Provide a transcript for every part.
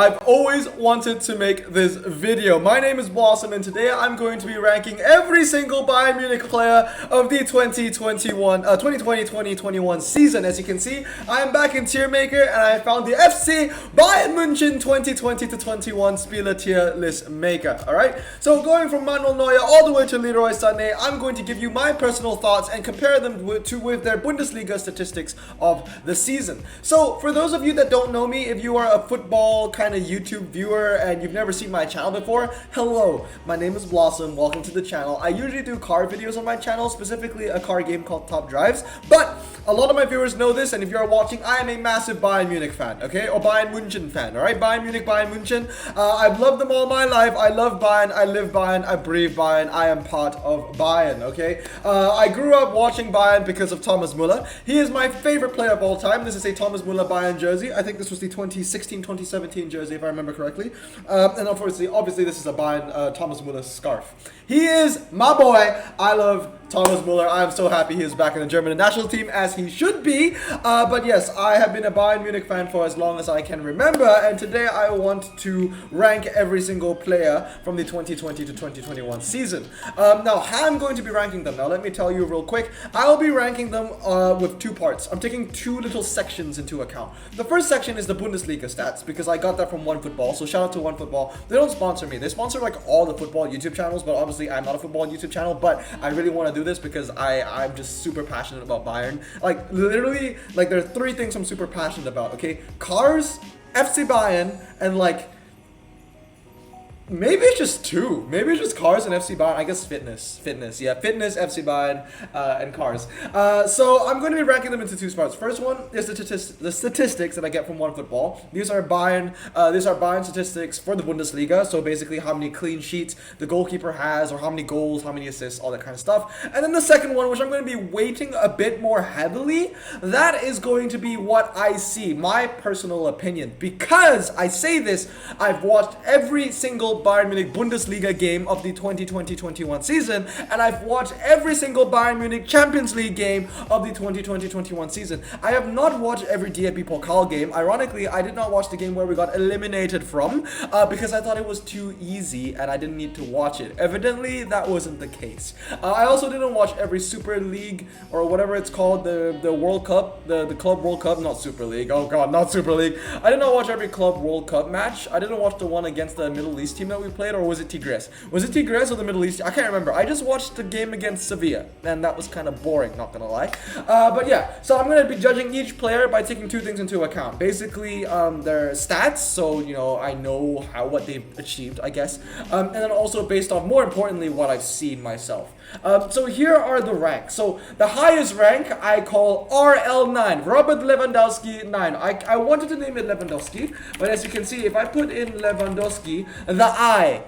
I've always wanted to make this video. My name is Blossom and today I'm going to be ranking every single Bayern Munich player of the 2020-2021 season. As you can see, I am back in Tier Maker and I found the FC Bayern München 2020-21 Spieler Tier List Maker. Alright, so going from Manuel Neuer all the way to Leroy Sané, I'm going to give you my personal thoughts and compare them with their Bundesliga statistics of the season. So for those of you that don't know me, if you are a football kind of YouTube viewer and you've never seen my channel before, hello, my name is Blossom, welcome to the channel. I usually do car videos on my channel, specifically a car game called Top Drives, but a lot of my viewers know this, and if you're watching, I am a massive Bayern Munich fan, okay, or Bayern München fan, alright, Bayern Munich, Bayern München. I've loved them all my life. I love Bayern, I live Bayern, I breathe Bayern, I am part of Bayern, okay. I grew up watching Bayern because of Thomas Muller. He is my favorite player of all time. This is a Thomas Muller Bayern jersey. I think this was the 2016-2017 jersey, if I remember correctly. And obviously this is a Bayern Thomas Muller scarf. He is my boy. I love Thomas Muller. I am so happy he is back in the German national team, as he should be. But yes, I have been a Bayern Munich fan for as long as I can remember, and today I want to rank every single player from the 2020 to 2021 season. Now, how I'm going to be ranking them, now let me tell you real quick. I'll be ranking them with two parts. I'm taking two little sections into account. The first section is the Bundesliga stats, because I got that from OneFootball, so shout out to OneFootball. They don't sponsor me. They sponsor like all the football YouTube channels, but obviously I'm not a football YouTube channel, but I really want to do this because I'm just super passionate about Bayern. Like literally, like there are three things I'm super passionate about, okay? Cars, FC Bayern, and like maybe it's just two. Maybe it's just cars and FC Bayern. I guess fitness. Yeah, fitness, FC Bayern, and cars. So I'm going to be ranking them into two parts. First one is the statistics that I get from OneFootball. These are Bayern statistics for the Bundesliga. So basically how many clean sheets the goalkeeper has, or how many goals, how many assists, all that kind of stuff. And then the second one, which I'm going to be weighting a bit more heavily, that is going to be what I see, my personal opinion. Because I say this, I've watched every single Bayern Munich Bundesliga game of the 2020-21 season, and I've watched every single Bayern Munich Champions League game of the 2020-21 season. I have not watched every DFB Pokal game. Ironically, I did not watch the game where we got eliminated from because I thought it was too easy and I didn't need to watch it. Evidently, that wasn't the case. I also didn't watch every Super League or whatever it's called, the World Cup, the Club World Cup, not Super League. Oh god, not Super League. I did not watch every Club World Cup match. I didn't watch the one against the Middle East team that we played, or was it Tigres? Was it Tigres or the Middle East? I can't remember. I just watched the game against Sevilla, and that was kind of boring, not gonna lie. But yeah, so I'm gonna be judging each player by taking two things into account. Basically, their stats, so you know I know what they've achieved, I guess, and then also based on, more importantly, what I've seen myself. So here are the ranks. So the highest rank I call RL9, Robert Lewandowski 9. I wanted to name it Lewandowski, but as you can see, if I put in Lewandowski, the I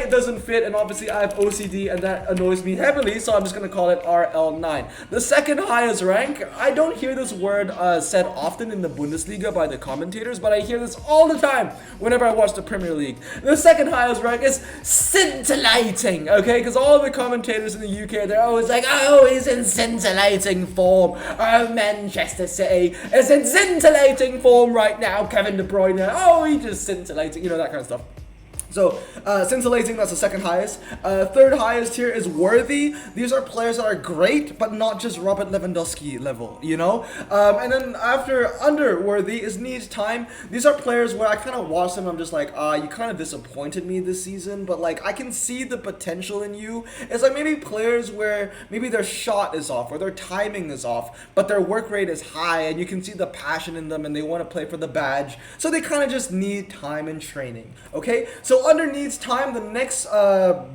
doesn't fit, and obviously I have OCD and that annoys me heavily, so I'm just gonna call it RL9. The second highest rank, I don't hear this word said often in the Bundesliga by the commentators, but I hear this all the time whenever I watch the Premier League. The second highest rank is scintillating, okay? Because all the commentators in the UK, they're always like, oh, he's in scintillating form. Oh, Manchester City is in scintillating form right now. Kevin De Bruyne, oh, he's just scintillating, you know, that kind of stuff. So, scintillating, that's the second highest. Third highest here is worthy. These are players that are great, but not just Robert Lewandowski level, you know? And then under worthy is needs time. These are players where I kind of watch them, I'm just like, you kind of disappointed me this season, but like, I can see the potential in you. It's like maybe players where maybe their shot is off, or their timing is off, but their work rate is high, and you can see the passion in them, and they want to play for the badge. So they kind of just need time and training, okay? So under needs time, the next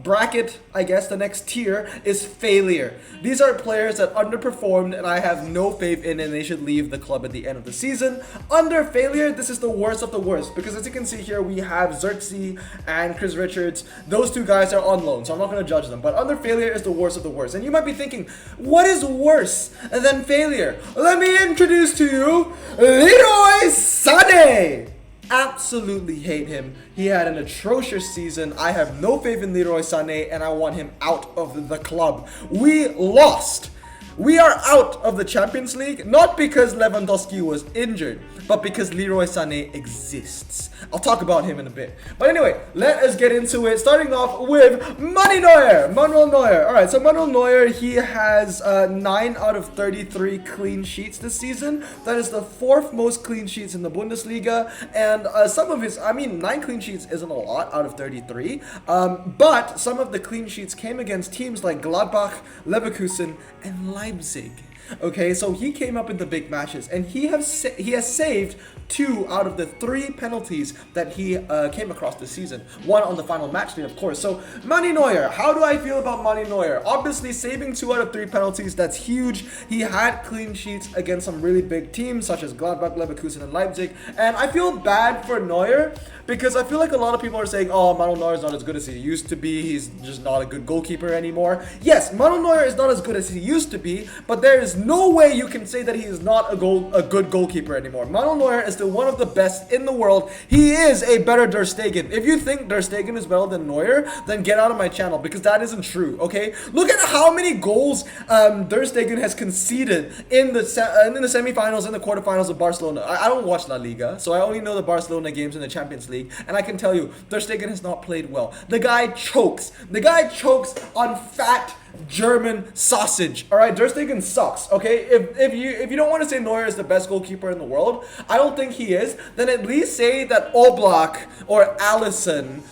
bracket, I guess, the next tier is failure. These are players that underperformed and I have no faith in, and they should leave the club at the end of the season. Under failure, this is the worst of the worst, because as you can see here, we have Xerxes and Chris Richards. Those two guys are on loan, so I'm not going to judge them. But under failure is the worst of the worst. And you might be thinking, what is worse than failure? Let me introduce to you Leroy Sané. Absolutely hate him. He had an atrocious season. I have no faith in Leroy Sané, and I want him out of the club. We lost We are out of the Champions League, not because Lewandowski was injured, but because Leroy Sané exists. I'll talk about him in a bit. But anyway, let us get into it, starting off with Manny Neuer. Manuel Neuer. Alright, so Manuel Neuer, he has 9 out of 33 clean sheets this season. That is the 4th most clean sheets in the Bundesliga. And some of his, 9 clean sheets isn't a lot out of 33. But some of the clean sheets came against teams like Gladbach, Leverkusen, and Leipzig. Okay, so he came up in the big matches, and he has saved 2 out of the 3 penalties that he came across this season. 1 on the final match day, of course. So, Manny Neuer, how do I feel about Manny Neuer? Obviously, saving 2 out of 3 penalties, that's huge. He had clean sheets against some really big teams, such as Gladbach, Leverkusen, and Leipzig. And I feel bad for Neuer, because I feel like a lot of people are saying, oh, Manuel Neuer is not as good as he used to be. He's just not a good goalkeeper anymore. Yes, Manuel Neuer is not as good as he used to be, but there is no way you can say that he is not a good goalkeeper anymore. Manuel Neuer is still one of the best in the world. He is a better Ter Stegen. If you think Ter Stegen is better than Neuer, then get out of my channel, because that isn't true, okay? Look at how many goals Ter Stegen has conceded in the semifinals and the quarterfinals of Barcelona. I don't watch La Liga, so I only know the Barcelona games in the Champions League, and I can tell you, Ter Stegen has not played well. The guy chokes. The guy chokes on fat German sausage. All right, Ter Stegen sucks. Okay, if you don't want to say Neuer is the best goalkeeper in the world, I don't think he is. Then at least say that Oblak or Alisson,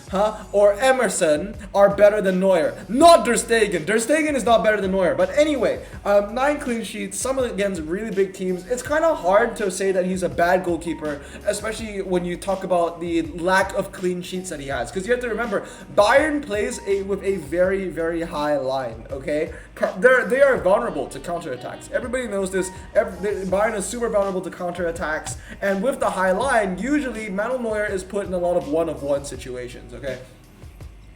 or Emerson are better than Neuer. Not Ter Stegen. Ter Stegen is not better than Neuer. But anyway, 9 clean sheets, some of it against really big teams. It's kind of hard to say that he's a bad goalkeeper, especially when you talk about the lack of clean sheets that he has. Because you have to remember, Bayern plays with a very, very high line. Okay, they are vulnerable to counterattacks. Everybody knows this. Bayern is super vulnerable to counterattacks, and with the high line, usually Manuel Neuer is put in a lot of one-of-one situations. Okay,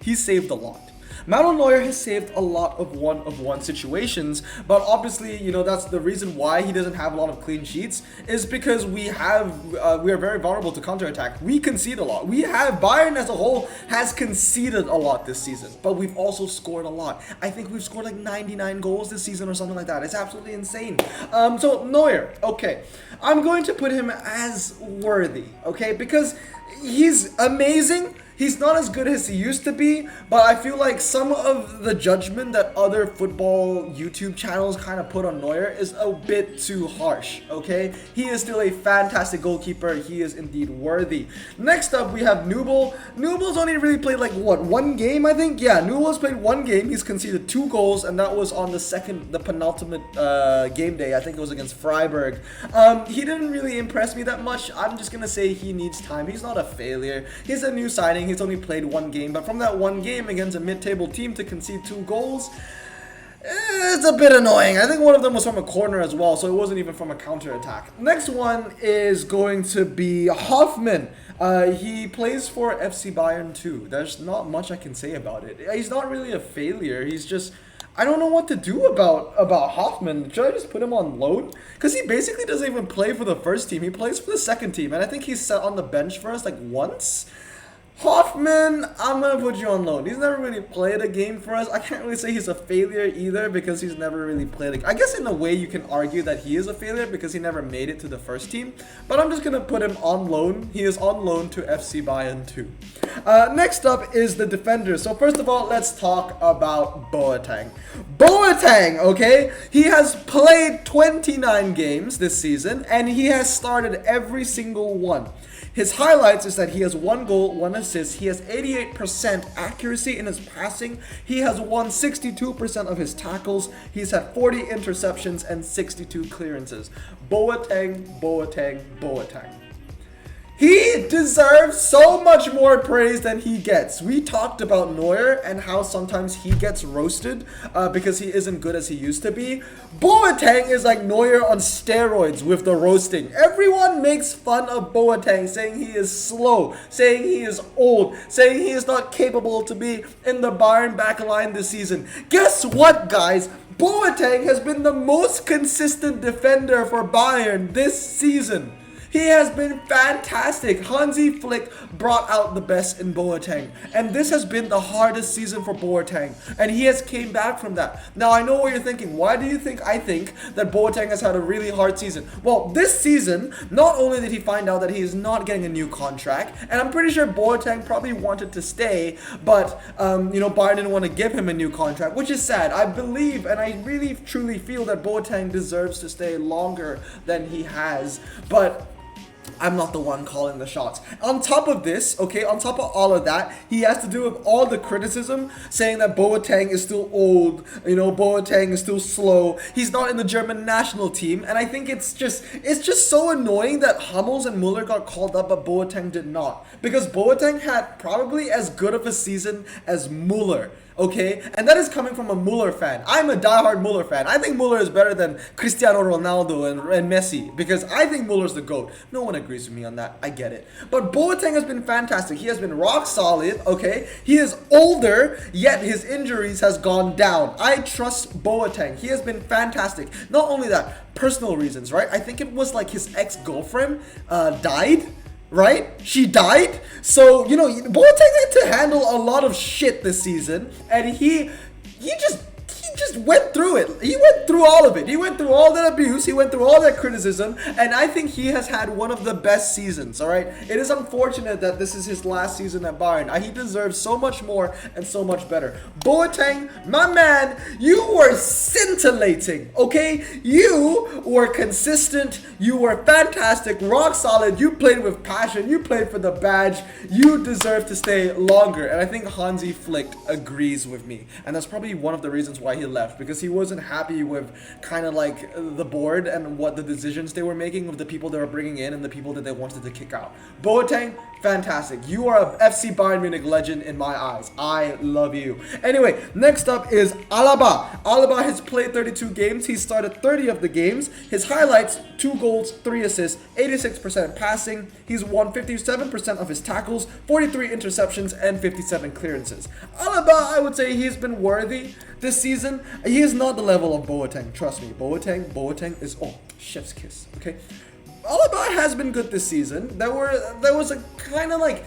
he saved a lot. Manuel Neuer has saved a lot of one-of-one situations, but obviously, you know, that's the reason why he doesn't have a lot of clean sheets, is because we are very vulnerable to counterattack. We concede a lot. Bayern as a whole has conceded a lot this season, but we've also scored a lot. I think we've scored like 99 goals this season or something like that. It's absolutely insane. So Neuer, okay, I'm going to put him as worthy, okay, because he's amazing. He's not as good as he used to be, but I feel like some of the judgment that other football YouTube channels kind of put on Neuer is a bit too harsh, okay? He is still a fantastic goalkeeper. He is indeed worthy. Next up, we have Nubo. Nubo's only really played like, what, 1 game, I think? Yeah, Nubo's played 1 game. He's conceded 2 goals, and that was on the penultimate game day. I think it was against Freiburg. He didn't really impress me that much. I'm just going to say he needs time. He's not a failure. He's a new signing. He's only played 1 game, but from that 1 game against a mid-table team to concede 2 goals, it's a bit annoying. I think one of them was from a corner as well, so it wasn't even from a counter-attack. Next one is going to be Hoffman. He plays for FC Bayern too. There's not much I can say about it. He's not really a failure. He's just, I don't know what to do about Hoffman. Should I just put him on loan? Because he basically doesn't even play for the first team. He plays for the second team, and I think he's sat on the bench for us like once. Hoffman, I'm going to put you on loan. He's never really played a game for us. I can't really say he's a failure either, because he's never really played I guess in a way you can argue that he is a failure because he never made it to the first team. But I'm just going to put him on loan. He is on loan to FC Bayern too. Next up is the defenders. So first of all, let's talk about Boa Tang. Boa Tang, okay? He has played 29 games this season, and he has started every single one. His highlights is that he has 1 goal, 1 assist. He has 88% accuracy in his passing. He has won 62% of his tackles. He's had 40 interceptions and 62 clearances. Boa Tang, Boa Tang, Boa Tang. He deserves so much more praise than he gets. We talked about Neuer and how sometimes he gets roasted because he isn't good as he used to be. Boa Tang is like Neuer on steroids with the roasting. Everyone makes fun of Boa Tang, saying he is slow, saying he is old, saying he is not capable to be in the Bayern backline this season. Guess what, guys? Boa Tang has been the most consistent defender for Bayern this season. He has been fantastic. Hansi Flick brought out the best in Boa Tang, and this has been the hardest season for Boa Tang, and he has came back from that. Now I know what you're thinking. Why do you think I think that Boa Tang has had a really hard season? Well, this season, not only did he find out that he is not getting a new contract, and I'm pretty sure Boa Tang probably wanted to stay, but Bayern didn't want to give him a new contract, which is sad. I believe, and I really truly feel that Boa Tang deserves to stay longer than he has, but I'm not the one calling the shots. On top of this, okay, on top of all of that, he has to do with all the criticism saying that Boa Tang is still old, Boa Tang is still slow. He's not in the German national team, and I think it's just so annoying that Hummels and Muller got called up, but Boa Tang did not. Because Boa Tang had probably as good of a season as Muller. Okay, and that is coming from a Muller fan. I'm a diehard Muller fan. I think Muller is better than Cristiano Ronaldo and Messi because I think Muller's the GOAT. No one agrees with me on that. I get it. But Boa Tang has been fantastic. He has been rock solid, okay? He is older, yet his injuries has gone down. I trust Boa Tang. He has been fantastic. Not only that, personal reasons, right? I think it was like his ex-girlfriend died. Right? She died. So, Boa Tang had to handle a lot of shit this season. And he just went through it. He went through all of it. He went through all that abuse. He went through all that criticism. And I think he has had one of the best seasons, all right? It is unfortunate that this is his last season at Bayern. He deserves so much more and so much better. Boa Tang, my man, you were scintillating, okay? You were consistent. You were fantastic, rock solid. You played with passion. You played for the badge. You deserve to stay longer. And I think Hansi Flick agrees with me. And that's probably one of the reasons why he left, because he wasn't happy with kind of like the board and what the decisions they were making of the people they were bringing in and the people that they wanted to kick out. Boa Tang, fantastic. You are a FC Bayern Munich legend in my eyes. I love you. Anyway, next up is Alaba. Alaba has played 32 games. He started 30 of the games. His highlights, 2 goals, 3 assists, 86% passing. He's won 57% of his tackles, 43 interceptions, and 57 clearances. Alaba, I would say he's been worthy this season. He is not the level of Boa Tang. Trust me. Boa Tang is, chef's kiss. Okay. Alaba has been good this season. There was a kind of like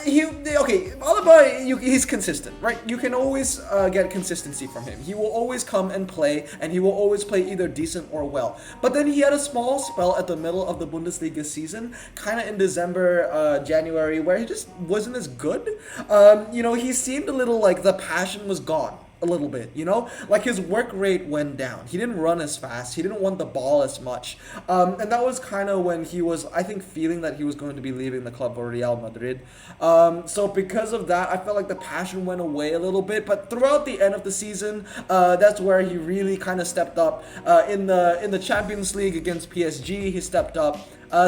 Alaba, he's consistent, right? You can always get consistency from him. He will always come and play, and he will always play either decent or well. But then he had a small spell at the middle of the Bundesliga season, kind of in December, January, where he just wasn't as good. He seemed a little like the passion was gone. A little bit, like his work rate went down. He didn't run as fast. He didn't want the ball as much. And that was kind of when he was, I think, feeling that he was going to be leaving the club for Real Madrid. So because of that, I felt like the passion went away a little bit. But throughout the end of the season, that's where he really kind of stepped up. In the Champions League against PSG, he stepped up.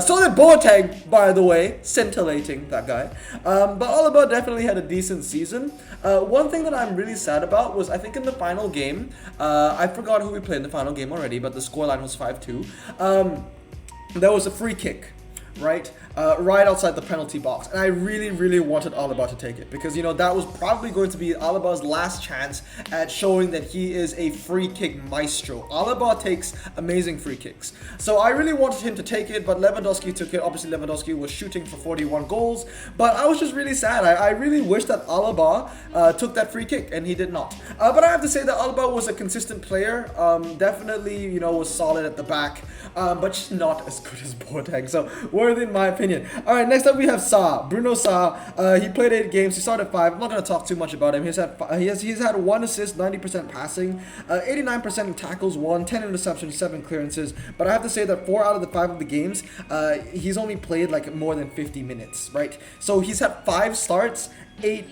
So did Boa Tang, by the way, scintillating, that guy. But Alaba definitely had a decent season. One thing that I'm really sad about was, I think in the final game, I forgot who we played in the final game already, but the scoreline was 5-2. There was a free kick, right? Right outside the penalty box. And I really, really wanted Alaba to take it because, that was probably going to be Alaba's last chance at showing that he is a free kick maestro. Alaba takes amazing free kicks. So I really wanted him to take it, but Lewandowski took it. Obviously, Lewandowski was shooting for 41 goals, but I was just really sad. I really wish that Alaba took that free kick, and he did not. But I have to say that Alaba was a consistent player. Definitely, was solid at the back, but just not as good as Boa Tang. So worthy in my opinion. All right, next up we have Saar, Bruno Saar. He played 8 games. He started 5. I'm not going to talk too much about him. He's had 1 assist, 90% passing, 89% in tackles, 10 interceptions, 7 clearances. But I have to say that 4 out of the 5 of the games, he's only played like more than 50 minutes, right? So he's had 5 starts, 8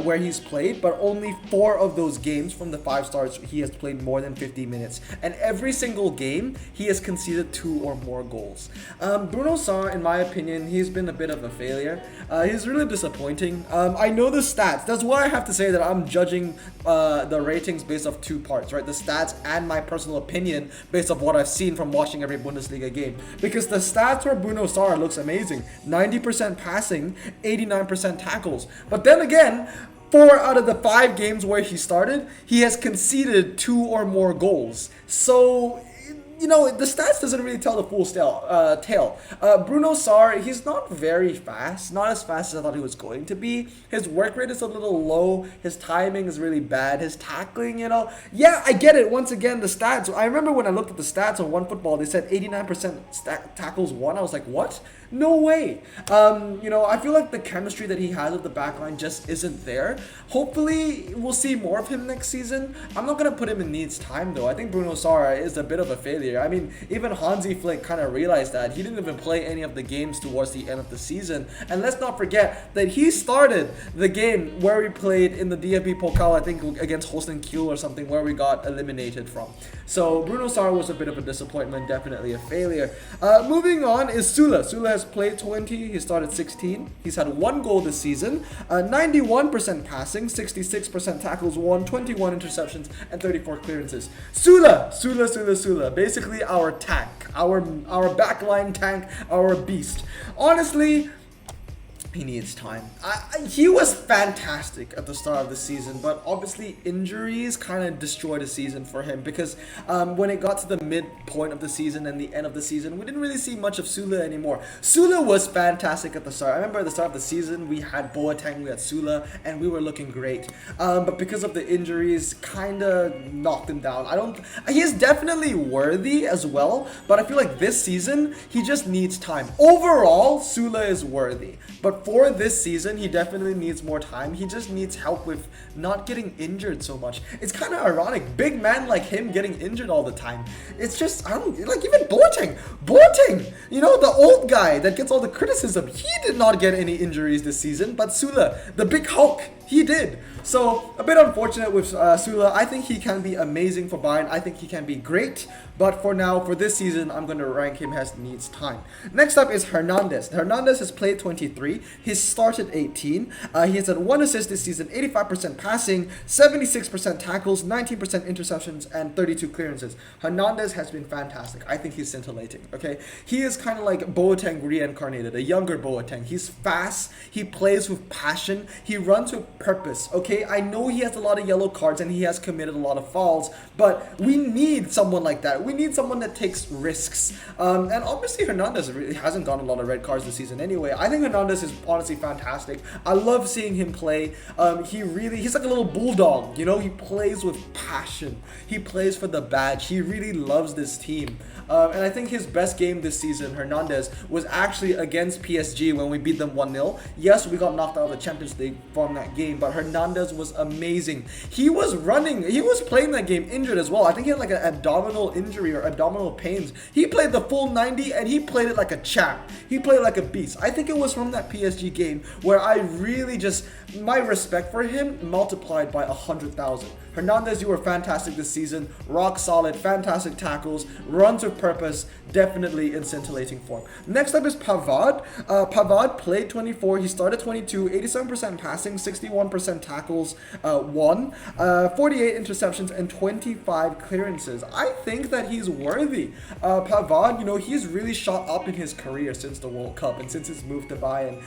where he's played, but only 4 of those games from the 5 starts he has played more than 50 minutes, and every single game he has conceded 2 or more goals. Bruno Saar, in my opinion, he's been a bit of a failure. He's really disappointing. I know the stats. That's why I have to say that I'm judging the ratings based off 2 parts, right? The stats and my personal opinion based off what I've seen from watching every Bundesliga game. Because the stats for Bruno Saar looks amazing. 90% passing, 89% tackles. But then again, 4 out of the 5 games where he started, he has conceded 2 or more goals. So you know, the stats doesn't really tell the full tale. Bruno Saar, he's not very fast, not as fast as I thought he was going to be. His work rate is a little low. His timing is really bad. His tackling, you know, yeah, I get it. Once again, the stats. I remember when I looked at the stats on OneFootball, they said 89% tackles won. I was like, what? No way. You know, I feel like the chemistry that he has with the backline just isn't there. Hopefully, we'll see more of him next season. I'm not going to put him in needs time, though. I think Bruno Saar is a bit of a failure. I mean, even Hansi Flick kind of realized that. He didn't even play any of the games towards the end of the season. And let's not forget that he started the game where we played in the DFB Pokal, I think, against Holstein Kiel or something, where we got eliminated from. So, Bruno Saar was a bit of a disappointment, definitely a failure. Moving on is Sula. Sula has played 20, he started 16. He's had 1 goal this season, 91% passing, 66% tackles won, 21 interceptions, and 34 clearances. Sula. Basically our tank, our backline tank, our beast. Honestly, he needs time. He was fantastic at the start of the season, but obviously injuries kind of destroyed the season for him because when it got to the midpoint of the season and the end of the season, we didn't really see much of Sula anymore. Sula was fantastic at the start. I remember at the start of the season, we had Boa Tang, we had Sula, and we were looking great. But because of the injuries, kind of knocked him down. He is definitely worthy as well, but I feel like this season, he just needs time. Overall, Sula is worthy, but for this season, he definitely needs more time. He just needs help with not getting injured so much. It's kind of ironic. Big man like him getting injured all the time. It's just, I don't, like even Boateng, you know, the old guy that gets all the criticism. He did not get any injuries this season, but Sula, the big Hulk, he did. So, a bit unfortunate with Sula. I think he can be amazing for Bayern. I think he can be great. But for now, for this season, I'm going to rank him as needs time. Next up is Hernandez. Hernandez has played 23. He's started 18. He has had 1 assist this season, 85% passing, 76% tackles, 19% interceptions, and 32 clearances. Hernandez has been fantastic. I think he's scintillating, okay? He is kind of like Boateng reincarnated, a younger Boateng. He's fast. He plays with passion. He runs with purpose, okay? I know he has a lot of yellow cards and he has committed a lot of fouls, but we need someone like that. We need someone that takes risks. And obviously Hernandez really hasn't gotten a lot of red cards this season anyway. I think Hernandez is honestly fantastic. I love seeing him play. He's like a little bulldog, you know? He plays with passion. He plays for the badge. He really loves this team. And I think his best game this season, Hernandez, was actually against PSG when we beat them 1-0. Yes, we got knocked out of the Champions League from that game, but Hernandez was amazing. He was playing that game injured as well. I think he had like an abdominal injury or abdominal pains. He played the full 90 and he played it like a champ. He played like a beast. I think it was from that PSG game where I really just, my respect for him multiplied by 100,000. Hernandez, you were fantastic this season. Rock solid, fantastic tackles, runs with purpose, definitely in scintillating form. Next up is Pavard. Pavard played 24. He started 22, 87% passing, 61% tackles, 48 interceptions, and 25 clearances. I think that he's worthy. Pavard, you know, he's really shot up in his career since the World Cup and since his move to Bayern.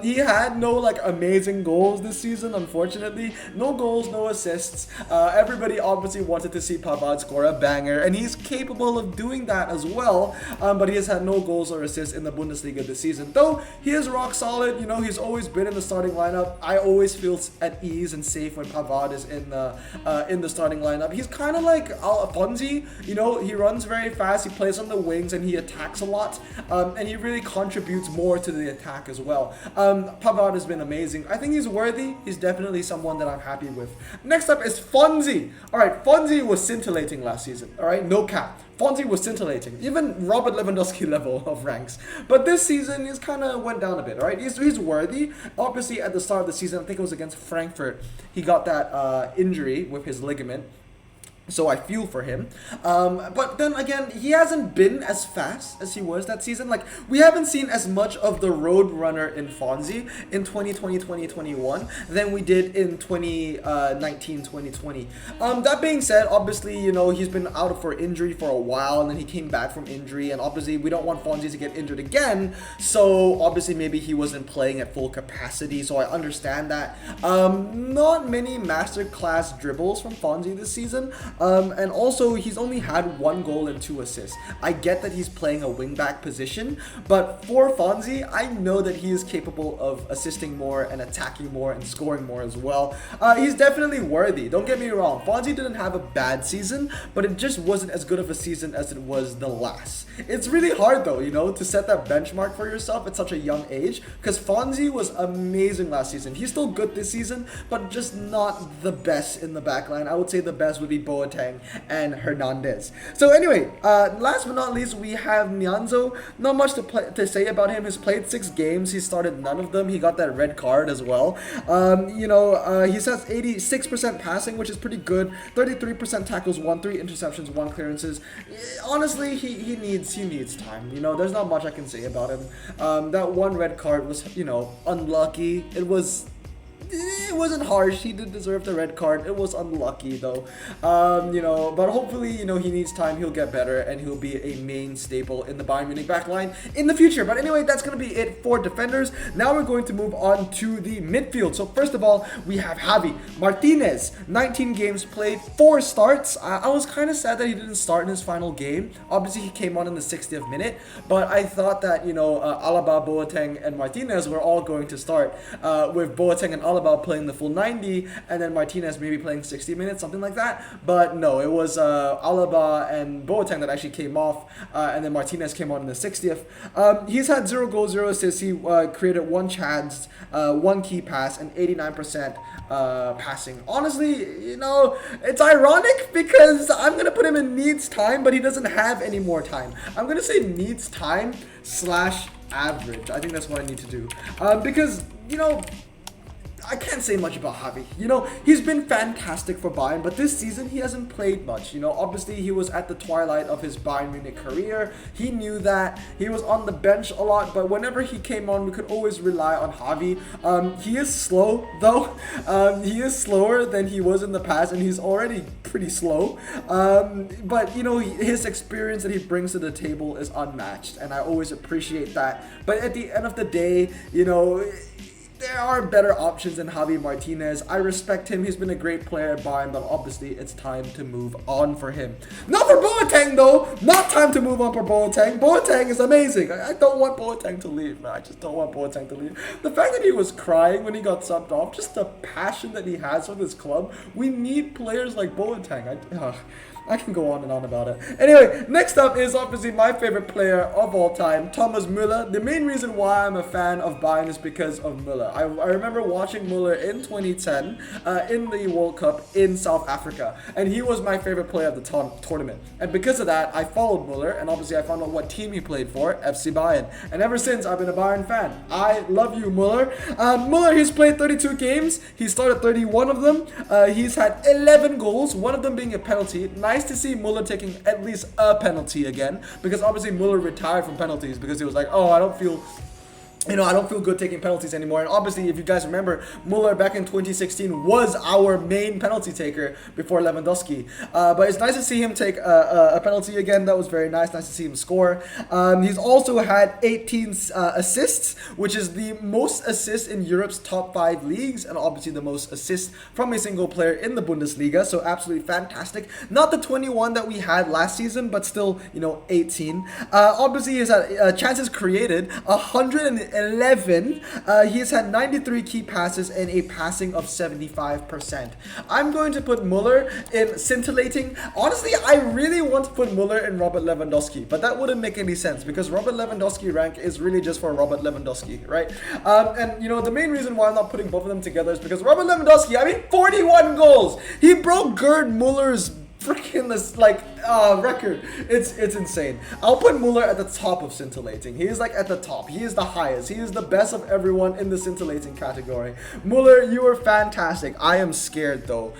He had no like amazing goals this season, unfortunately. No goals, no assists. Everybody obviously wanted to see Pavard score a banger, and he's capable of doing that as well, but he has had no goals or assists in the Bundesliga this season. Though he is rock solid, you know, he's always been in the starting lineup. I always feel at ease and safe when Pavard is in the starting lineup. He's kind of like Fonzie, you know, he runs very fast, he plays on the wings, and he attacks a lot, and he really contributes more to the attack as well. Pavard has been amazing. I think he's worthy. He's definitely someone that I'm happy with. Next up is Fonzie. Alright, Fonzie was scintillating last season. Alright, no cap. Fonzie was scintillating. Even Robert Lewandowski level of ranks. But this season, he's kind of went down a bit, alright? He's worthy. Obviously, at the start of the season, I think it was against Frankfurt, he got that injury with his ligament. So I feel for him. But then again, he hasn't been as fast as he was that season. Like, we haven't seen as much of the road runner in Fonzie in 2020, 2021 than we did in 2019, 2020. That being said, obviously, you know, he's been out for injury for a while, and then he came back from injury, and obviously we don't want Fonzie to get injured again. So obviously maybe he wasn't playing at full capacity, so I understand that. Not many masterclass dribbles from Fonzie this season. And also, he's only had 1 goal and 2 assists. I get that he's playing a wingback position, but for Fonzie, I know that he is capable of assisting more and attacking more and scoring more as well. He's definitely worthy. Don't get me wrong. Fonzie didn't have a bad season, but it just wasn't as good of a season as it was the last. It's really hard though, to set that benchmark for yourself at such a young age, because Fonzie was amazing last season. He's still good this season, but just not the best in the backline. I would say the best would be Boa Tang and Hernandez. So anyway, last but not least, we have Nyanzo. Not much to say about him. He's played 6 games. He started none of them. He got that red card as well. He says 86% passing, which is pretty good. 33% tackles, 3 interceptions, 1 clearances. Honestly, he needs time. There's not much I can say about him. That 1 red card was, unlucky. It wasn't harsh. He did deserve the red card. It was unlucky though. But hopefully, he needs time. He'll get better and he'll be a main staple in the Bayern Munich backline in the future. But anyway, that's going to be it for defenders. Now we're going to move on to the midfield. So first of all, we have Javi Martinez. 19 games played, 4 starts. I was kind of sad that he didn't start in his final game. Obviously, he came on in the 60th minute, but I thought that, Alaba, Boa Tang, and Martinez were all going to start with Boa Tang and Alaba playing the full 90 and then Martinez maybe playing 60 minutes, something like that. But no, it was Alaba and Boa Tang that actually came off, and then Martinez came on in the 60th. He's had 0 goals, 0 assists. He created 1 chance, 1 key pass, and 89% passing. Honestly, it's ironic because I'm going to put him in needs time, but he doesn't have any more time. I'm going to say needs time / average. I think that's what I need to do. Because, I can't say much about Javi. He's been fantastic for Bayern, but this season he hasn't played much. Obviously he was at the twilight of his Bayern Munich career. He knew that. He was on the bench a lot, but whenever he came on, we could always rely on Javi. He is slow, though. He is slower than he was in the past, and he's already pretty slow. But, his experience that he brings to the table is unmatched, and I always appreciate that. But at the end of the day, there are better options than Javi Martinez. I respect him. He's been a great player at Bayern, but obviously it's time to move on for him. Not for Boa Tang, though. Not time to move on for Boa Tang. Boa Tang is amazing. I don't want Boa Tang to leave, man. I just don't want Boa Tang to leave. The fact that he was crying when he got subbed off, just the passion that he has for this club. We need players like Boa Tang. I can go on and on about it. Anyway, next up is obviously my favorite player of all time, Thomas Muller. The main reason why I'm a fan of Bayern is because of Muller. I remember watching Muller in 2010 in the World Cup in South Africa, and he was my favorite player of the tournament. And because of that, I followed Muller, and obviously I found out what team he played for, FC Bayern. And ever since, I've been a Bayern fan. I love you, Muller. Muller, he's played 32 games. He started 31 of them. He's had 11 goals, one of them being a penalty. Nice to see Muller taking at least a penalty again, because obviously Muller retired from penalties because he was like, I don't feel good taking penalties anymore. And obviously, if you guys remember, Muller back in 2016 was our main penalty taker before Lewandowski. But it's nice to see him take a penalty again. That was very nice. Nice to see him score. He's also had 18 assists, which is the most assists in Europe's top 5 leagues, and obviously the most assists from a single player in the Bundesliga. So absolutely fantastic. Not the 21 that we had last season, but still, 18. Obviously, he's had chances created, 111. He's had 93 key passes and a passing of 75%. I'm going to put Muller in scintillating. Honestly, I really want to put Muller in Robert Lewandowski, but that wouldn't make any sense because Robert Lewandowski rank is really just for Robert Lewandowski, right? And the main reason why I'm not putting both of them together is because Robert Lewandowski, 41 goals. He broke Gerd Muller's freaking record. It's insane. I'll put Muller at the top of scintillating. He is at the top. He is the highest. He is the best of everyone in the scintillating category. Muller, you are fantastic. I am scared though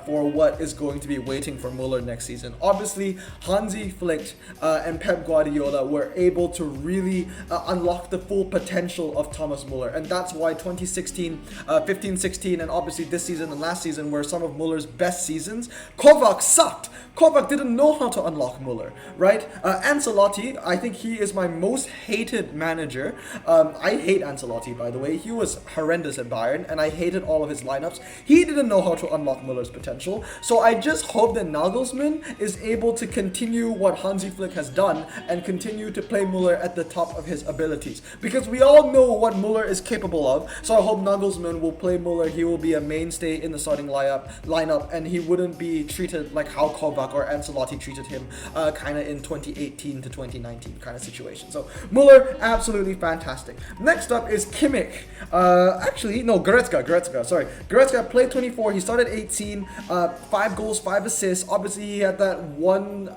for what is going to be waiting for Muller next season. Obviously, Hansi Flick and Pep Guardiola were able to really unlock the full potential of Thomas Muller, and that's why 2016, 15-16, and obviously this season and last season were some of Muller's best seasons. Kovac sucked. Kovac didn't know how to unlock Muller, right? Ancelotti, I think he is my most hated manager. I hate Ancelotti, by the way. He was horrendous at Bayern, and I hated all of his lineups. He didn't know how to unlock Muller's potential. So I just hope that Nagelsmann is able to continue what Hansi Flick has done and continue to play Muller at the top of his abilities. Because we all know what Muller is capable of. So I hope Nagelsmann will play Muller. He will be a mainstay in the starting lineup, and he wouldn't be treated like how Kovac or Ancelotti treated him kind of in 2018 to 2019 kind of situation. So Muller, absolutely fantastic. Next up is Kimmich. Goretzka, sorry. Goretzka played 24, he started 18, 5 goals, 5 assists. Obviously he had that one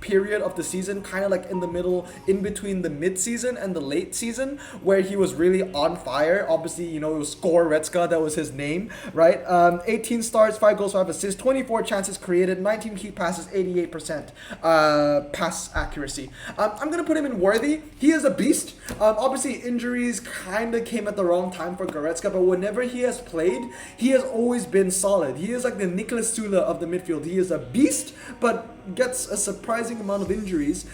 period of the season, kind of like in the middle, in between the mid-season and the late season, where he was really on fire. Obviously, you know, it was Goretzka, that was his name, right? 18 starts, 5 goals, 5 assists, 24 chances created, 19 key passes, 88% pass accuracy. I'm gonna put him in worthy. He is a beast. Obviously, injuries kind of came at the wrong time for Goretzka, but whenever he has played, he has always been solid. He is like the Niklas Süle of the midfield. He is a beast, but gets a surprising amount of injuries.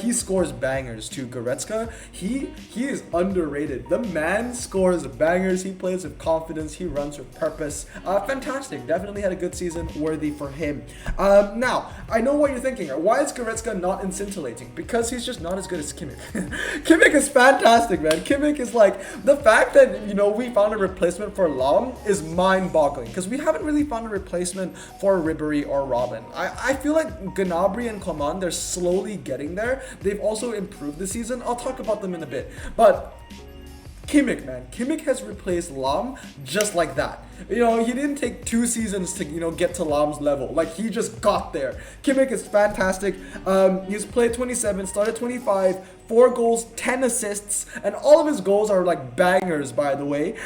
He scores bangers too. Goretzka, he is underrated. The man scores bangers. He plays with confidence. He runs with purpose. Fantastic. Definitely had a good season. Worthy for him. Now, I know what you're thinking. Why is Goretzka not scintillating? Because he's just not as good as Kimmich. Kimmich is fantastic, man. Kimmich is like, the fact that, you know, we found a replacement for Lahm is mind-boggling, because we haven't really found a replacement for Ribéry or Robin. I feel like Gnabry and Coman, they're slowly getting there. They've also improved this season. I'll talk about them in a bit. But Kimmich, man. Kimmich has replaced Lahm just like that. You know, he didn't take 2 seasons to, you know, get to Lahm's level. Like, he just got there. Kimmich is fantastic. He's played 27, started 25, 4 goals, 10 assists, and all of his goals are like bangers, by the way.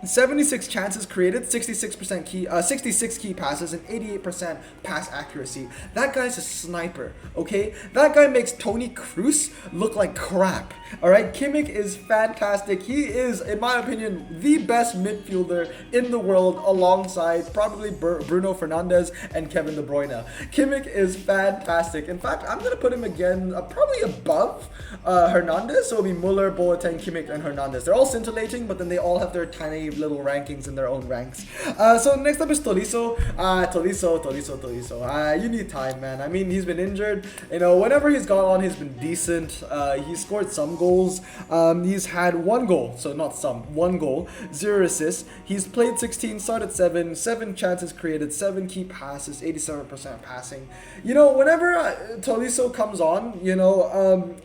76 chances created, 66 key passes, and 88% pass accuracy. That guy's a sniper, okay? That guy makes Toni Kroos look like crap, all right? Kimmich is fantastic. He is, in my opinion, the best midfielder in the world, alongside probably Bruno Fernandes and Kevin De Bruyne. Kimmich is fantastic. In fact, I'm going to put him again, probably above Hernandez. So it'll be Muller, Boa Tang, Kimmich, and Hernandez. They're all scintillating, but then they all have their tiny little rankings in their own ranks. So next up is Tolisso. Tolisso. You need time, man. I mean, he's been injured. You know, whenever he's gone on, he's been decent. He's scored some goals. He's had 1 goal, so not some, 1 goal, 0 assists. He's played 16, started 7 chances created, 7 key passes, 87% passing. You know, whenever Tolisso comes on, you know,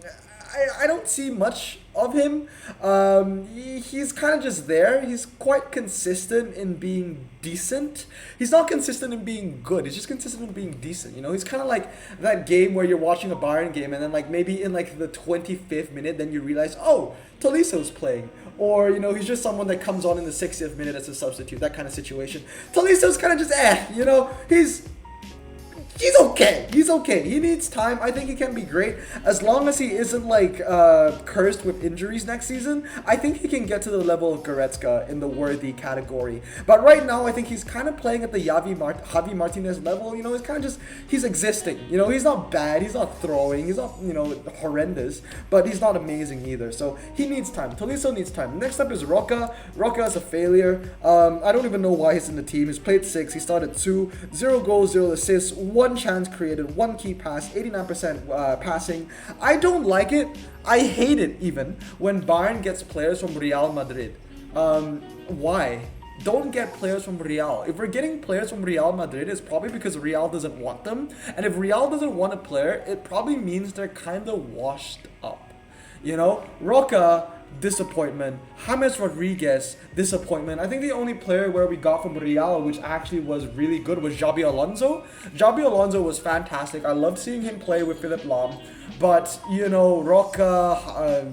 I don't see much of him. He's kind of just there. He's quite consistent in being decent. He's not consistent in being good. He's just consistent in being decent. You know, he's kind of like that game where you're watching a Bayern game, and then like maybe in like the 25th minute, then you realize, oh, Tolisso's playing. Or, you know, he's just someone that comes on in the 60th minute as a substitute, that kind of situation. Tolisso's kind of just you know, he's okay. He's okay. He needs time. I think he can be great. As long as he isn't like cursed with injuries next season, I think he can get to the level of Goretzka in the worthy category. But right now, I think he's kind of playing at the Javi Martinez level. You know, he's kind of just, he's existing. You know, he's not bad. He's not throwing. He's not, you know, horrendous. But he's not amazing either. So he needs time. Tolisso needs time. Next up is Roca. Roca is a failure. I don't even know why he's in the team. He's played 6. He started 2. 0 goals, 0 assists, 1 chance created, 1 key pass, 89% passing. I don't like it. I hate it even when Bayern gets players from Real Madrid. Why? Don't get players from Real. If we're getting players from Real Madrid, it's probably because Real doesn't want them. And if Real doesn't want a player, it probably means they're kind of washed up. You know, Roca, disappointment. James Rodriguez, disappointment. I think the only player where we got from Real, which actually was really good, was Xabi Alonso. Xabi Alonso was fantastic. I loved seeing him play with Philipp Lahm. But, you know, Roca,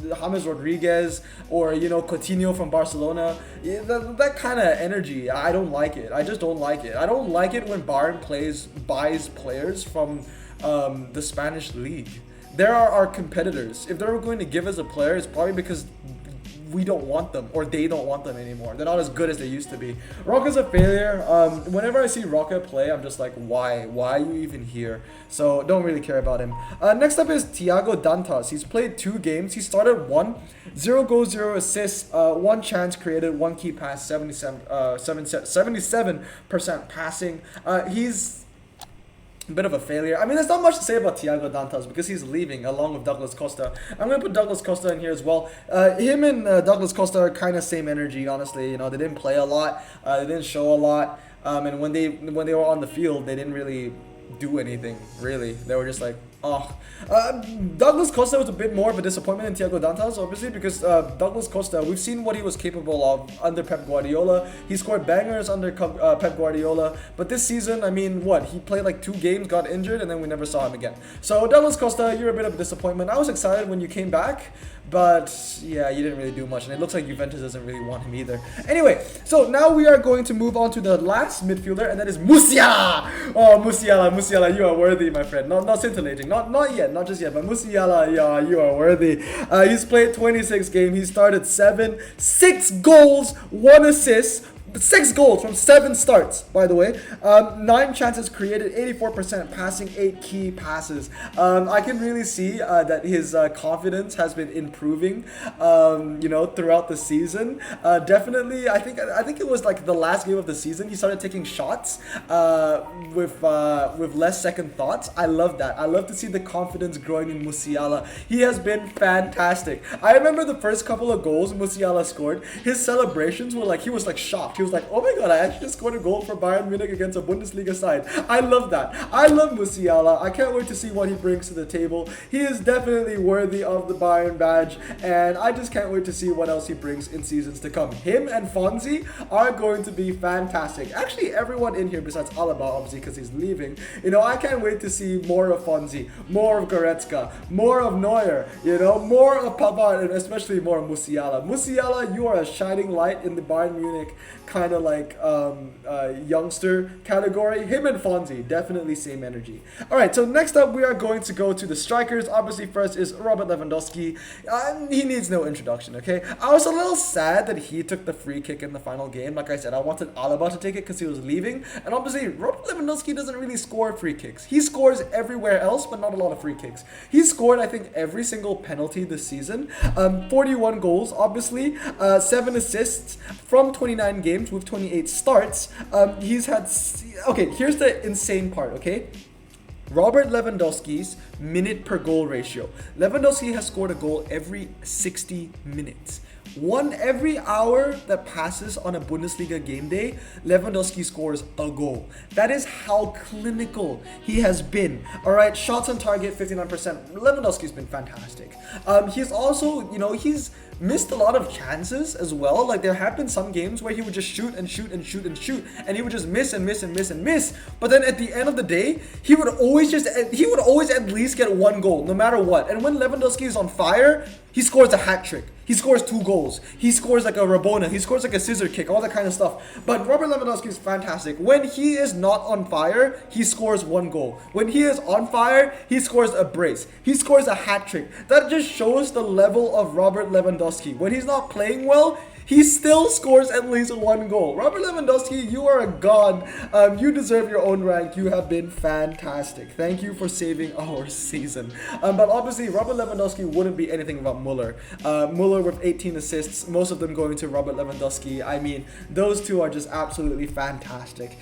James Rodriguez, or, you know, Coutinho from Barcelona, that kind of energy, I don't like it. I just don't like it. I don't like it when Bayern buys players from the Spanish league. There are our competitors. If they were going to give us a player, it's probably because we don't want them, or they don't want them anymore. They're not as good as they used to be. Roca's a failure. Whenever I see Roca play, I'm just like, why? Why are you even here? So don't really care about him. Next up is Thiago Dantas. He's played 2 games. He started 1, 0 goals, 0 assists, 1 chance created, 1 key pass, 77% passing. He's a bit of a failure. I mean, there's not much to say about Thiago Dantas because he's leaving along with Douglas Costa. I'm going to put Douglas Costa in here as well. Him and Douglas Costa are kind of same energy, honestly. You know, they didn't play a lot. They didn't show a lot. And when they were on the field, they didn't really do anything, really. They were just like, oh. Douglas Costa was a bit more of a disappointment than Thiago Dantas, obviously, because Douglas Costa, we've seen what he was capable of under Pep Guardiola. He scored bangers under Pep Guardiola, but this season, I mean, what? He played like 2 games, got injured, and then we never saw him again. So Douglas Costa, you're a bit of a disappointment. I was excited when you came back, but yeah, you didn't really do much, and it looks like Juventus doesn't really want him either. Anyway, so now we are going to move on to the last midfielder, and that is Musiala. Oh, Musiala, you are worthy, my friend. Not scintillating, not yet, not just yet, but Musiala, yeah, you are worthy. He's played 26 games. He started 7, 6 goals, 1 assist. 6 goals from 7 starts, by the way. 9 chances created, 84% passing, 8 key passes. I can really see that his confidence has been improving, you know, throughout the season. Definitely, I think it was like the last game of the season. He started taking shots with less second thoughts. I love that. I love to see the confidence growing in Musiala. He has been fantastic. I remember the first couple of goals Musiala scored. His celebrations were like, he was like shocked. He was like, oh my god, I actually just scored a goal for Bayern Munich against a Bundesliga side. I love that. I love Musiala. I can't wait to see what he brings to the table. He is definitely worthy of the Bayern badge, and I just can't wait to see what else he brings in seasons to come. Him and Fonzie are going to be fantastic. Actually, everyone in here besides Alaba, obviously, because he's leaving. You know, I can't wait to see more of Fonzie, more of Goretzka, more of Neuer, you know, more of Pavard, and especially more of Musiala. Musiala, you are a shining light in the Bayern Munich kind of like youngster category. Him and Fonzie, definitely same energy. Alright, so next up we are going to go to the strikers. Obviously first is Robert Lewandowski. He needs no introduction, okay? I was a little sad that he took the free kick in the final game. Like I said, I wanted Alaba to take it because he was leaving. And obviously Robert Lewandowski doesn't really score free kicks. He scores everywhere else, but not a lot of free kicks. He scored, I think, every single penalty this season. 41 goals, obviously. 7 assists from 29 games with 28 starts. He's had... Okay, here's the insane part, okay? Robert Lewandowski's minute per goal ratio. Lewandowski has scored a goal every 60 minutes. One every hour that passes on a Bundesliga game day, Lewandowski scores a goal. That is how clinical he has been. Alright, shots on target, 59%. Lewandowski's been fantastic. He's also, you know, he's missed a lot of chances as well. Like, there have been some games where he would just shoot and shoot and shoot and shoot, and he would just miss and miss and miss and miss. But then at the end of the day, he would always at least get 1 goal, no matter what. And when Lewandowski is on fire, he scores a hat trick. He scores 2 goals. He scores like a Rabona. He scores like a scissor kick, all that kind of stuff. But Robert Lewandowski is fantastic. When he is not on fire, he scores 1 goal. When he is on fire, he scores a brace. He scores a hat trick. That just shows the level of Robert Lewandowski. When he's not playing well, he still scores at least 1 goal. Robert Lewandowski, you are a god. You deserve your own rank. You have been fantastic. Thank you for saving our season. But obviously, Robert Lewandowski wouldn't be anything without Muller. Muller with 18 assists, most of them going to Robert Lewandowski. I mean, those two are just absolutely fantastic.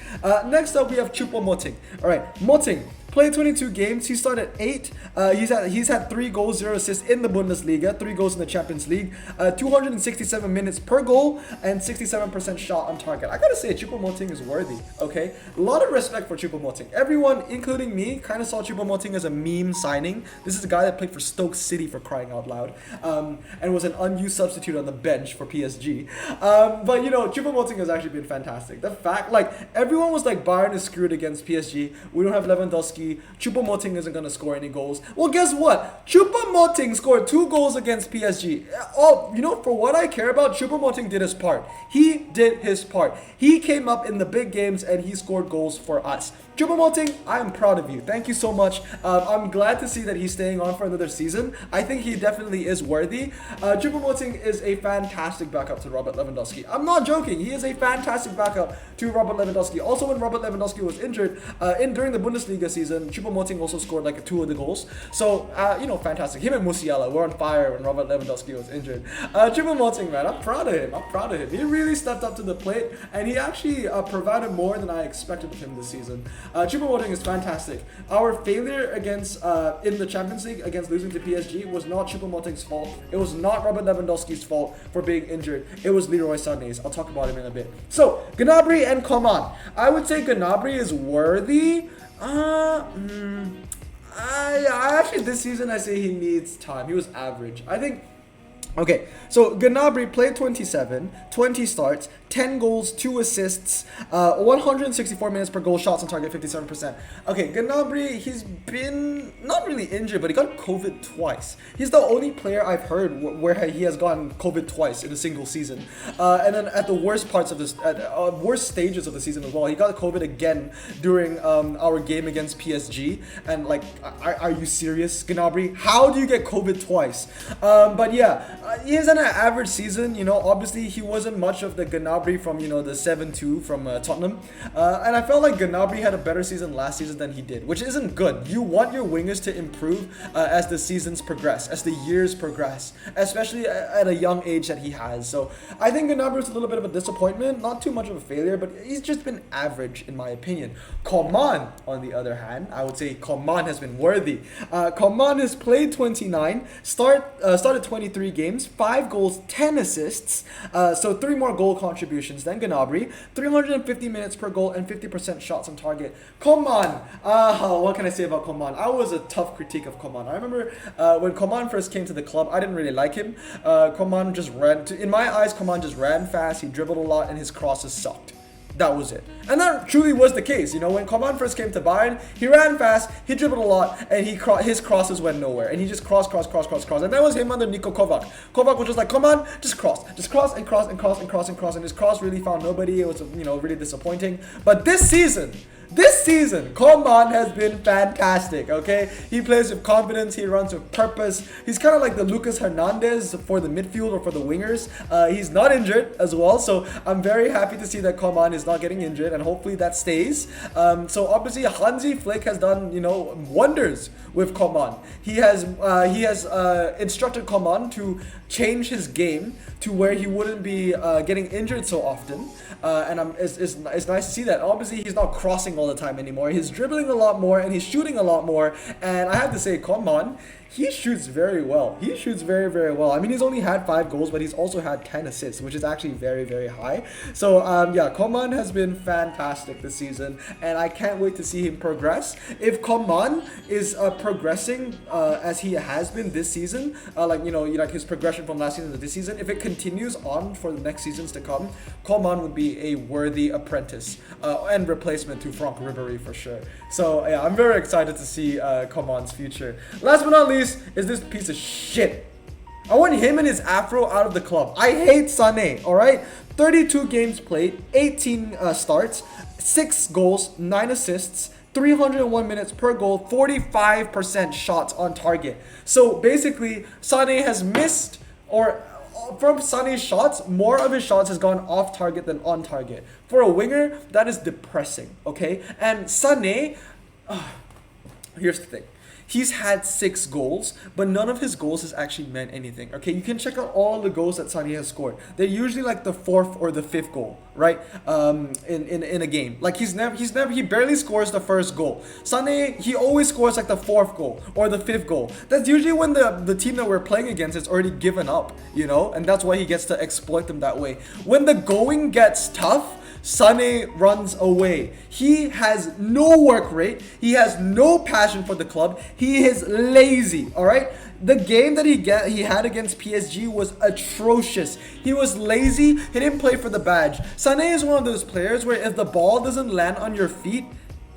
Next up, we have Chupa Moting. All right, Moting. Played 22 games. He started 8. He's had 3 goals, 0 assists in the Bundesliga, 3 goals in the Champions League, 267 minutes per goal, and 67% shot on target. I gotta say, Chupa Moting is worthy, okay? A lot of respect for Chupa Moting. Everyone, including me, kind of saw Chupa Moting as a meme signing. This is a guy that played for Stoke City, for crying out loud, and was an unused substitute on the bench for PSG. But, you know, Chupa Moting has actually been fantastic. The fact, like, everyone was like, Bayern is screwed against PSG. We don't have Lewandowski. Lewandowski, Chupa Moting isn't going to score any goals. Well, guess what? Chupa Moting scored 2 goals against PSG. Oh, you know, for what I care about, Chupa Moting did his part. He did his part. He came up in the big games and he scored goals for us. Chupa Moting, I am proud of you. Thank you so much. I'm glad to see that he's staying on for another season. I think he definitely is worthy. Chupa Moting is a fantastic backup to Robert Lewandowski. I'm not joking. He is a fantastic backup to Robert Lewandowski. Also, when Robert Lewandowski was injured during the Bundesliga season, Chupa Moting also scored like 2 of the goals. So, you know, fantastic. Him and Musiala were on fire when Robert Lewandowski was injured. Chupa Moting, man, I'm proud of him. I'm proud of him. He really stepped up to the plate and he actually provided more than I expected of him this season. Chupa Moting is fantastic. Our failure against in the Champions League against losing to PSG was not Chupa Moting's fault. It was not Robert Lewandowski's fault for being injured. It was Leroy Sané's. I'll talk about him in a bit. So, Gnabry and Coman. I would say Gnabry is worthy. I actually this season I say he needs time. He was average. I think. Okay, so Gnabry played 27, 20 starts, 10 goals, 2 assists, 164 minutes per goal, shots on target, 57%. Okay, Gnabry, he's been not really injured, but he got COVID twice. He's the only player I've heard where he has gotten COVID twice in a single season. And then at the worst parts of this, worst stages of the season as well, he got COVID again during our game against PSG. And like, are you serious, Gnabry? How do you get COVID twice? But yeah. He has an average season, you know. Obviously, he wasn't much of the Gnabry from, you know, the 7-2 from Tottenham. And I felt like Gnabry had a better season last season than he did, which isn't good. You want your wingers to improve as the seasons progress, as the years progress, especially at a young age that he has. So I think Gnabry is a little bit of a disappointment, not too much of a failure, but he's just been average in my opinion. Coman, on the other hand, I would say Coman has been worthy. Coman has played 29, started 23 games. 5 goals, 10 assists, so 3 more goal contributions than Gnabry, 350 minutes per goal and 50% shots on target. Coman, what can I say about Coman? I was a tough critique of Coman. I remember when Coman first came to the club, I didn't really like him. Coman just in my eyes, Coman just ran fast, he dribbled a lot, and his crosses sucked. That was it. And that truly was the case. You know, when Coman first came to Bayern, he ran fast, he dribbled a lot, and his crosses went nowhere. And he just cross. And that was him under Niko Kovac. Kovac was just like, come on, just cross and cross. And his cross really found nobody. It was, you know, really disappointing. But this season, Coman has been fantastic, okay? He plays with confidence, he runs with purpose. He's kind of like the Lucas Hernandez for the midfield or for the wingers. He's not injured as well, so I'm very happy to see that Coman is not getting injured, and hopefully that stays. So obviously Hansi Flick has done, you know, wonders with Coman. He has instructed Coman to change his game to where he wouldn't be getting injured so often. And it's nice to see that. Obviously, he's not crossing all the time anymore. He's dribbling a lot more and he's shooting a lot more. And I have to say, Coman, he shoots very well. He shoots very, very well. I mean, he's only had 5 goals, but he's also had 10 assists, which is actually very, very high. So, yeah, Coman has been fantastic this season, and I can't wait to see him progress. If Coman is progressing as he has been this season, like his progression from last season to this season, if it continues on for the next seasons to come, Coman would be a worthy apprentice and replacement to Franck Ribéry for sure. So, yeah, I'm very excited to see Coman's future. Last but not least, is this piece of shit. I want him and his afro out of the club. I hate Sané, alright? 32 games played, 18 starts, 6 goals, 9 assists, 301 minutes per goal, 45% shots on target. So basically, Sané has missed, or from Sané's shots, more of his shots has gone off target than on target. For a winger, that is depressing, okay? And Sané, here's the thing. He's had 6 goals, but none of his goals has actually meant anything. Okay, you can check out all the goals that Sané has scored. They're usually like the 4th or the 5th goal, right? In a game. Like he barely scores the first goal. Sané, he always scores like the 4th goal or the 5th goal. That's usually when the team that we're playing against has already given up, you know, and that's why he gets to exploit them that way. When the going gets tough, Sané runs away. He has no work rate. He has no passion for the club. He is lazy, all right? The game that he had against PSG was atrocious. He was lazy. He didn't play for the badge. Sané is one of those players where if the ball doesn't land on your feet,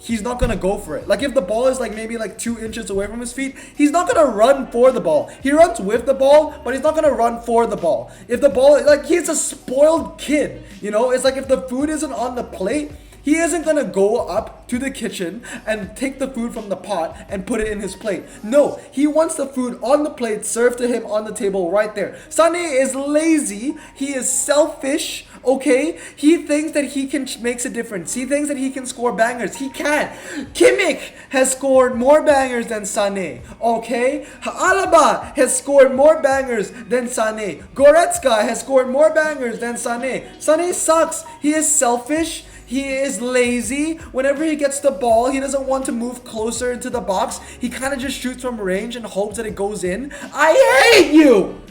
he's not gonna go for it. Like if the ball is like maybe like 2 inches away from his feet, he's not gonna run for the ball. He runs with the ball, but he's not gonna run for the ball. If the ball, like he's a spoiled kid, you know. It's like if the food isn't on the plate, he isn't gonna go up to the kitchen and take the food from the pot and put it in his plate. No, he wants the food on the plate served to him on the table right there. Sané is lazy. He is selfish. Okay, he thinks that he can makes a difference. He thinks that he can score bangers. He can't. Kimmich has scored more bangers than Sané. Okay, Alaba has scored more bangers than Sané. Goretzka has scored more bangers than Sané. Sané sucks. He is selfish. He is lazy. Whenever he gets the ball, he doesn't want to move closer into the box. He kind of just shoots from range and hopes that it goes in. I hate you!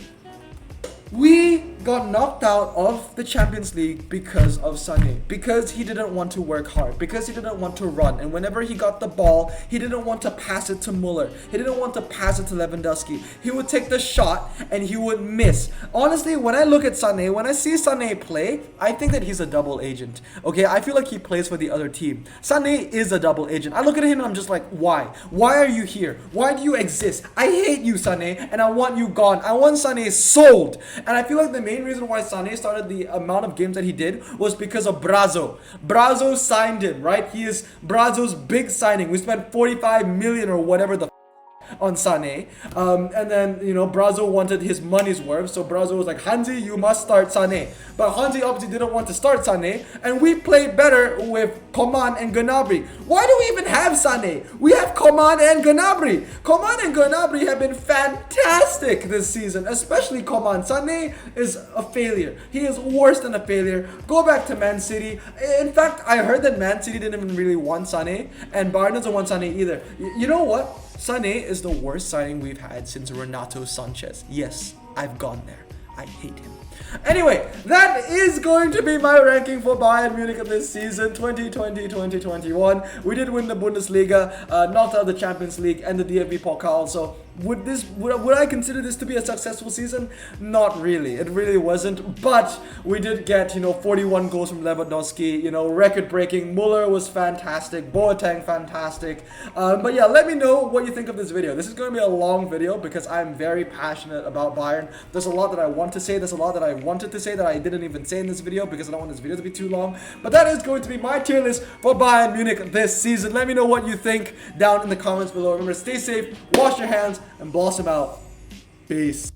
We got knocked out of the Champions League because of Sané, because he didn't want to work hard, because he didn't want to run, and whenever he got the ball, he didn't want to pass it to Muller, he didn't want to pass it to Lewandowski. He would take the shot and he would miss. Honestly, when I look at Sané, when I see Sané play, I think that he's a double agent. Okay, I feel like he plays for the other team. Sané is a double agent. I look at him and I'm just like, why? Why are you here? Why do you exist? I hate you, Sané, and I want you gone. I want Sané sold. And I feel like the main reason why Sané started the amount of games that he did was because of Brazo. Brazo signed him, right? He is Brazo's big signing. We spent 45 million or whatever the on Sané, and then, you know, Brazo wanted his money's worth, so Brazo was like, Hansi, you must start Sané. But Hansi obviously didn't want to start Sané, and we played better with Coman and Gnabry. Why do we even have Sané? We have Coman and Gnabry. Coman and Gnabry have been fantastic this season, especially Coman. Sané is a failure. He is worse than a failure. Go back to Man City. In fact, I heard that Man City didn't even really want Sané, and Bayern doesn't want Sané either. You know what? Sané is the worst signing we've had since Renato Sanchez. Yes, I've gone there. I hate him. Anyway, that is going to be my ranking for Bayern Munich this season, 2020-2021. We did win the Bundesliga, knocked out the Champions League and the DFB Pokal. So would I consider this to be a successful season? Not really. It really wasn't. But we did get, 41 goals from Lewandowski, record breaking. Muller was fantastic. Boa Tang fantastic. But yeah, let me know what you think of this video. This is going to be a long video because I'm very passionate about Bayern. There's a lot that I want to say. There's a lot that I wanted to say that I didn't even say in this video because I don't want this video to be too long. But that is going to be my tier list for Bayern Munich this season. Let me know what you think down in the comments below. Remember, stay safe, wash your hands, and blossom out. Peace.